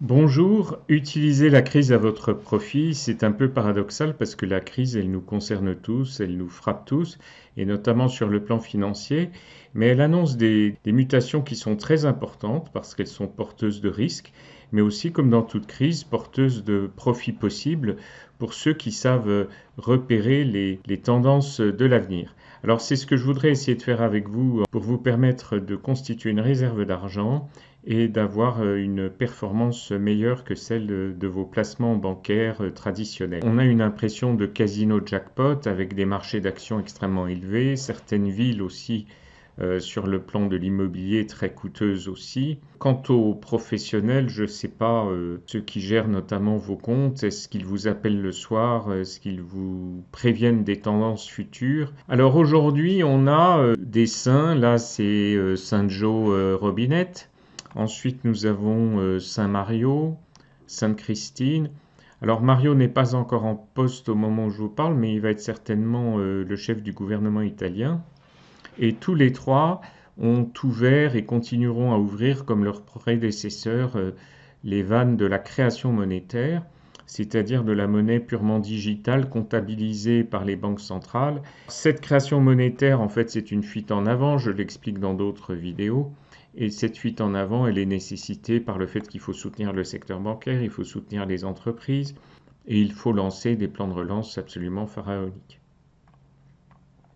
Bonjour, utilisez la crise à votre profit, c'est un peu paradoxal parce que la crise, elle nous concerne tous, elle nous frappe tous, et notamment sur le plan financier, mais elle annonce des mutations qui sont très importantes parce qu'elles sont porteuses de risques, mais aussi, comme dans toute crise, porteuses de profits possibles pour ceux qui savent repérer les tendances de l'avenir. Alors c'est ce que je voudrais essayer de faire avec vous pour vous permettre de constituer une réserve d'argent et d'avoir une performance meilleure que celle de vos placements bancaires traditionnels. On a une impression de casino jackpot avec des marchés d'actions extrêmement élevés, certaines villes aussi sur le plan de l'immobilier très coûteuses aussi. Quant aux professionnels, je ne sais pas, ceux qui gèrent notamment vos comptes, est-ce qu'ils vous appellent le soir, est-ce qu'ils vous préviennent des tendances futures? Alors aujourd'hui, on a des saints, là c'est Saint Joe Robinette. Ensuite, nous avons Saint Mario, Sainte Christine. Alors Mario n'est pas encore en poste au moment où je vous parle, mais il va être certainement le chef du gouvernement italien. Et tous les trois ont ouvert et continueront à ouvrir, comme leurs prédécesseurs, les vannes de la création monétaire, c'est-à-dire de la monnaie purement digitale comptabilisée par les banques centrales. Cette création monétaire, en fait, c'est une fuite en avant, je l'explique dans d'autres vidéos. Et cette fuite en avant, elle est nécessitée par le fait qu'il faut soutenir le secteur bancaire, il faut soutenir les entreprises, et il faut lancer des plans de relance absolument pharaoniques.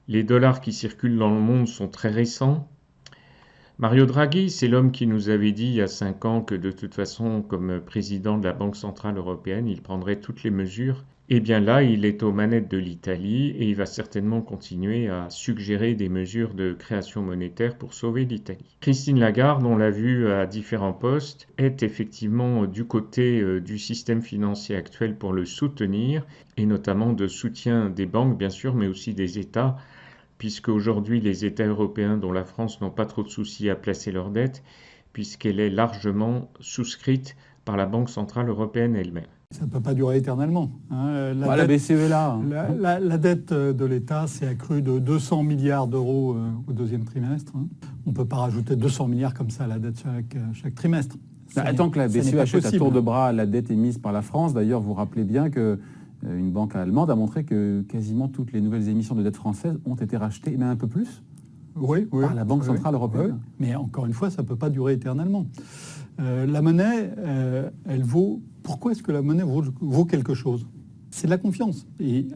Les dollars qui circulent dans le monde sont très récents. Mario Draghi, c'est l'homme qui nous avait dit il y a 5 ans que de toute façon, comme président de la Banque centrale européenne, il prendrait toutes les mesures. Et bien là, il est aux manettes de l'Italie et il va certainement continuer à suggérer des mesures de création monétaire pour sauver l'Italie. Christine Lagarde, on l'a vu à différents postes, est effectivement du côté du système financier actuel pour le soutenir, et notamment de soutien des banques, bien sûr, mais aussi des États, puisque aujourd'hui les États européens, dont la France, n'ont pas trop de soucis à placer leur dette, puisqu'elle est largement souscrite par la Banque centrale européenne elle-même. Ça ne peut pas durer éternellement. La BCE est là. La dette de l'État s'est accrue de 200 milliards d'euros au deuxième trimestre. On ne peut pas rajouter 200 milliards comme ça à la dette chaque trimestre. Tant que la BCE achète à tour de bras la dette émise par la France, d'ailleurs, vous rappelez bien que une banque allemande a montré que quasiment toutes les nouvelles émissions de dette françaises ont été rachetées, mais un peu plus, par la Banque centrale européenne. Oui. Mais encore une fois, ça ne peut pas durer éternellement. La monnaie, elle vaut... Pourquoi est-ce que la monnaie vaut quelque chose? C'est de la confiance. Et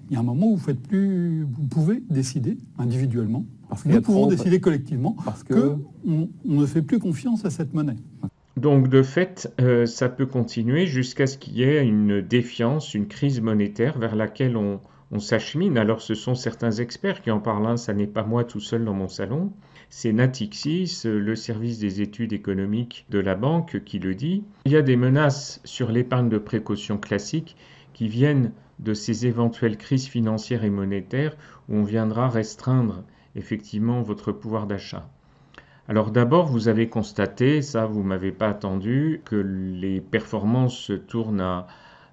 il y a un moment où vous pouvez décider individuellement, nous pouvons décider collectivement qu'on ne fait plus confiance à cette monnaie. Donc de fait, ça peut continuer jusqu'à ce qu'il y ait une défiance, une crise monétaire vers laquelle on s'achemine. Alors ce sont certains experts qui en parlent, ça n'est pas moi tout seul dans mon salon. C'est Natixis, le service des études économiques de la banque, qui le dit. Il y a des menaces sur l'épargne de précaution classique qui viennent de ces éventuelles crises financières et monétaires où on viendra restreindre effectivement votre pouvoir d'achat. Alors d'abord, vous avez constaté, ça vous m'avez pas attendu, que les performances tournent à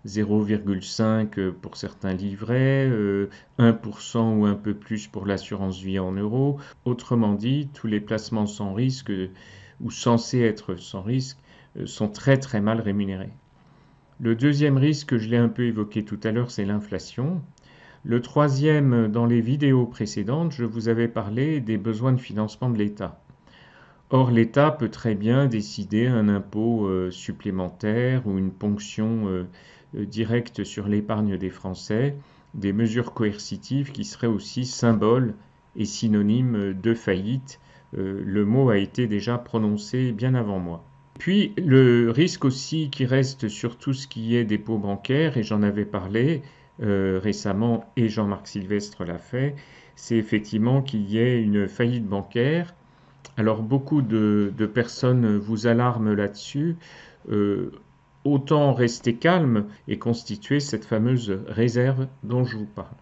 0,5 pour certains livrets, 1% ou un peu plus pour l'assurance vie en euros. Autrement dit, tous les placements sans risque ou censés être sans risque sont très très mal rémunérés. Le deuxième risque, je l'ai un peu évoqué tout à l'heure, c'est l'inflation. Le troisième, dans les vidéos précédentes, je vous avais parlé des besoins de financement de l'État. Or, l'État peut très bien décider un impôt supplémentaire ou une ponction directe sur l'épargne des Français, des mesures coercitives qui seraient aussi symboles et synonymes de faillite. Le mot a été déjà prononcé bien avant moi. Puis, le risque aussi qui reste sur tout ce qui est dépôt bancaire, et j'en avais parlé récemment, et Jean-Marc Sylvestre l'a fait, c'est effectivement qu'il y ait une faillite bancaire. Alors beaucoup de personnes vous alarment là-dessus. Autant rester calme et constituer cette fameuse réserve dont je vous parle.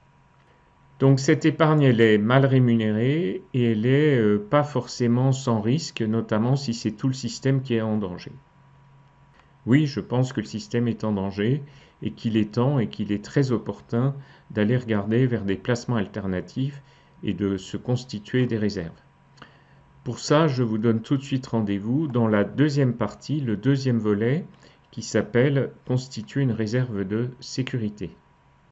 Donc cette épargne, elle est mal rémunérée et elle n'est pas forcément sans risque, notamment si c'est tout le système qui est en danger. Oui, je pense que le système est en danger et qu'il est temps et qu'il est très opportun d'aller regarder vers des placements alternatifs et de se constituer des réserves. Pour ça, je vous donne tout de suite rendez-vous dans la deuxième partie, le deuxième volet, qui s'appelle « Constituer une réserve de sécurité ».